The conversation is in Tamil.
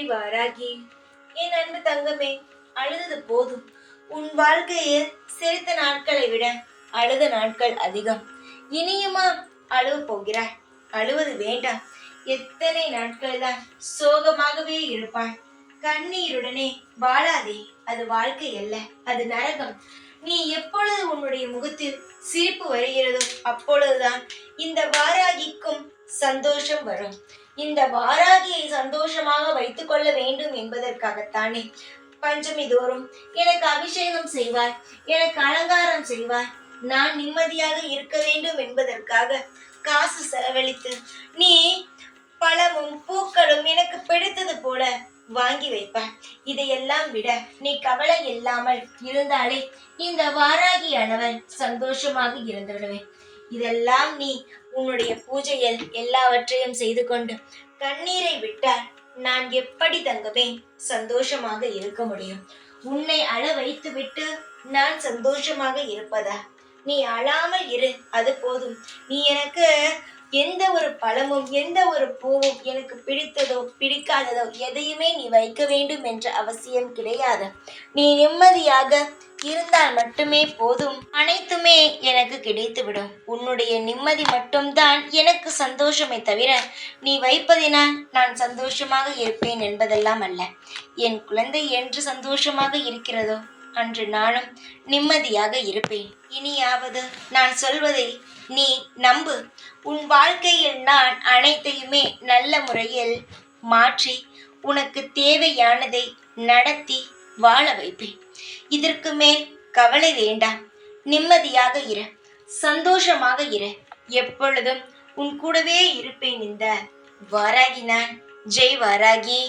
வாராகி, என் அன்பு தங்கமே, அழுதது போதும். உன் வாழ்க்கையில் சிரித்த நாட்களை விட அழுத நாட்கள் அதிகம். இனியுமா அழுவ போகிறாய்? அழுவது வேண்டாம். எத்தனை நாட்கள் தான் சோகமாகவே இருப்பாய். கண்ணீருடனே வாழாதே. அது வாழ்க்கை அல்ல, அது நரகம். நீ எப்பொழுது உன்னுடைய முகத்தில் சிரிப்பு வருகிறதோ அப்பொழுதுதான் இந்த வாராகிக்கும் சந்தோஷம் வரும். இந்த வாராகியை சந்தோஷமாக வைத்துக் கொள்ள வேண்டும் என்பதற்காகத்தானே பஞ்சமி தோறும் எனக்கு அபிஷேகம் செய்வாய், எனக்கு அலங்காரம் செய்வாய். நான் நிம்மதியாக இருக்க வேண்டும் என்பதற்காக காசு செலவழித்து நீ பழமும் பூக்களும் எனக்கு பிடித்தது போல வாங்கி வைப்பாய். இதையெல்லாம் விட நீ கவலை இல்லாமல் இருந்தாலே இந்த வாராகியானவன் சந்தோஷமாக இருந்து விடுவேன். இதெல்லாம் நீ உன்னுடைய பூஜையில் எல்லாவற்றையும் செய்து கொண்டு கண்ணீரை விட்டால் நான் எப்படி தங்கமே சந்தோஷமாக இருக்க முடியும்? உன்னை அழ வைத்து விட்டு நான் சந்தோஷமாக இருப்பதா? நீ அழாமல் இரு, அது போதும். நீ எனக்கு எந்த ஒரு பழமும் எந்த ஒரு பூவும் எனக்கு பிடித்ததோ பிடிக்காததோ எதையுமே நீ வைக்க வேண்டும் என்ற அவசியம் கிடையாது. நீ நிம்மதியாக இருந்தால் மட்டுமே போதும். அனைத்துமே எனக்கு கிடைத்துவிடும். உன்னுடைய நிம்மதி மட்டும்தான் எனக்கு சந்தோஷமே தவிர நீ வைப்பதினால் நான் சந்தோஷமாக இருப்பேன் என்பதெல்லாம் அல்ல. என் குழந்தை என்று சந்தோஷமாக இருக்கிறதோ அன்று நானும் நிம்மதியாக இருப்பேன். இனியாவது நான் சொல்வதை நீ நம்பு. உன் வாழ்க்கையில் நான் அனைத்தையுமே நல்ல முறையில் மாற்றி உனக்கு தேவையானதை நடத்தி வாழ வைப்பேன். இதற்கு மேல் கவலை வேண்டாம். நிம்மதியாக இரு, சந்தோஷமாக இரு. எப்பொழுதும் உன் கூடவே இருப்பேன். இந்த வாராகி நான். ஜெய் வாராகி.